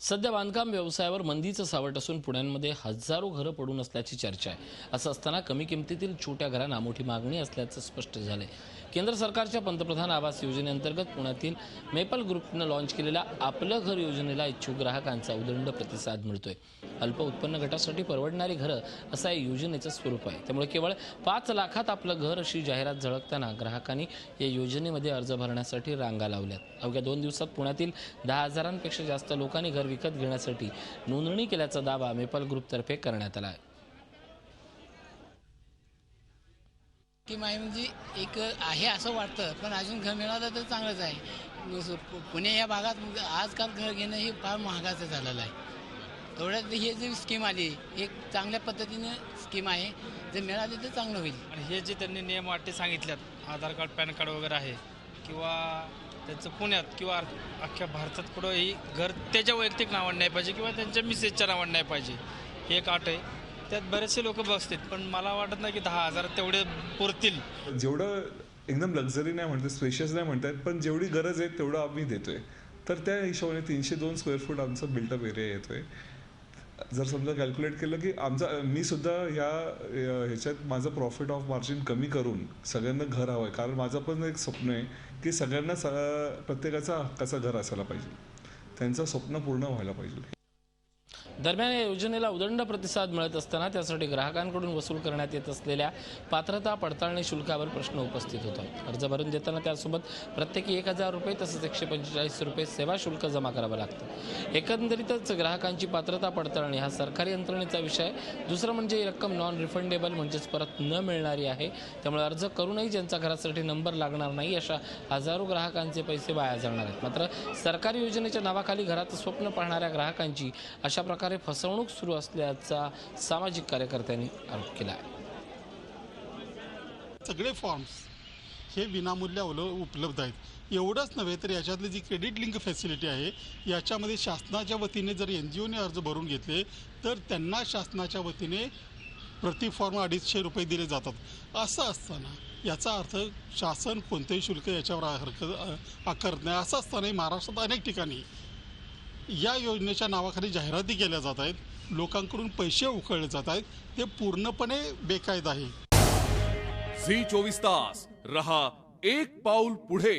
सध्या बांधकाम व्यवसायावर मंदीचं सावट असून पुण्यामध्ये हजारो घरं पडून असल्याची चर्चा आहे। असं असताना कमी किमतीतील छोट्या घरांना मोठी मागणी असल्याचं स्पष्ट झालंय। केंद्र सरकारच्या पंतप्रधान आवास योजनेअंतर्गत पुण्यातील मेपल ग्रुपनं लॉन्च केलेल्या आपलं घर योजनेला इच्छुक ग्राहकांचा उदंड प्रतिसाद मिळतोय। अल्प उत्पन्न गटासाठी परवडणारी घरं असं या योजनेचं स्वरूप आहे। त्यामुळे केवळ 5 लाखात आपलं घर अशी जाहिरात झळकताना ग्राहकांनी या योजनेमध्ये अर्ज भरण्यासाठी रांगा लावल्यात। अवघ्या 2 दिवसात पुण्यातील 10,000पेक्षा जास्त लोकांनी घर विकत घेण्यासाठी नोंदणी केल्याचा दावा मेपल ग्रुपतर्फे करण्यात आला आहे। की म्हणजे एक आहे असं वाटतं, पण अजून घर मिळालं तर चांगलंच आहे। पुणे या भागात आजकाल घर घेणं हे फार महागाचं झालेलं आहे। तेवढ्यात हे जी स्कीम आली एक चांगल्या पद्धतीने स्कीम आहे, जर मिळाली तर चांगलं होईल। आणि हे जे त्यांनी नियम अटी सांगितल्यात, आधार कार्ड पॅन कार्ड वगैरे आहे किंवा त्यांचं पुण्यात किंवा अख्ख्या भारतात कुठं ही घर त्याच्या वैयक्तिक नावाने नाही पाहिजे किंवा त्यांच्या मिसेसच्या नावाने नाही पाहिजे, हे एक अट आहे। त्यात बरेचसे लोक बसतील, पण मला वाटत नाही की 10,000 तेवढे पुरतील। जेवढं एकदम लक्झरी नाही म्हणते, स्पेशियस नाही म्हणतात, पण जेवढी गरज आहे तेवढं आम्ही देतोय। तर त्या हिशोबाने 302 स्क्वेअर फूट आमचा बिल्टअप एरिया येतोय। जर समजा कॅल्क्युलेट केलं की मी सुद्धा ह्याच्यात माझं प्रॉफिट ऑफ मार्जिन कमी करून सगळ्यांना घर हवं आहे, कारण माझं पण एक स्वप्न आहे की सगळ्यांना प्रत्येकाचा हक्काचं घर असायला पाहिजे, त्यांचं स्वप्न पूर्ण व्हायला पाहिजे। दरम्यान या योजनेला उदंड प्रतिसाद मिळत असताना त्यासाठी ग्राहकांकडून वसूल करण्यात येत असलेल्या पात्रता पडताळणी शुल्कावर प्रश्न उपस्थित होतात। अर्ज भरून देताना त्यासोबत प्रत्येकी 1,000 रुपये तसंच 145 रुपये सेवा शुल्क जमा करावं लागतं। एकंदरीतच ग्राहकांची पात्रता पडताळणी हा सरकारी यंत्रणेचा विषय। दुसरं म्हणजे ही रक्कम नॉन रिफंडेबल म्हणजेच परत न मिळणारी आहे। त्यामुळे अर्ज करूनही ज्यांचा घरासाठी नंबर लागणार नाही अशा हजारो ग्राहकांचे पैसे वाया जाणार आहेत। मात्र सरकारी योजनेच्या नावाखाली घराचं स्वप्न पाहणाऱ्या ग्राहकांची अशा प्रकारे फसवणूक सुरू असल्याचा सामाजिक कार्यकर्त्यांनी आरोप केला आहे। सगळे फॉर्म्स हे विनामूल्य उपलब्ध आहेत। एवढंच नव्हे तर याच्यातली जी क्रेडिट लिंक फॅसिलिटी आहे, याच्यामध्ये शासनाच्या वतीने जर NGOने अर्ज भरून घेतले तर त्यांना शासनाच्या वतीने प्रति फॉर्म 250 रुपये दिले जातात। असं असताना याचा अर्थ शासन कोणतेही शुल्क याच्यावर आकारत नाही। असं असतानाही महाराष्ट्रात अनेक ठिकाणी या योजनेच्या नावाखाली जाहिराती केल्या जात आहेत, लोकांकडून पैसे उकळले जात आहेत, ते पूर्णपणे बेकायदा आहे। झी 24 तास रहा एक पाऊल पुढे।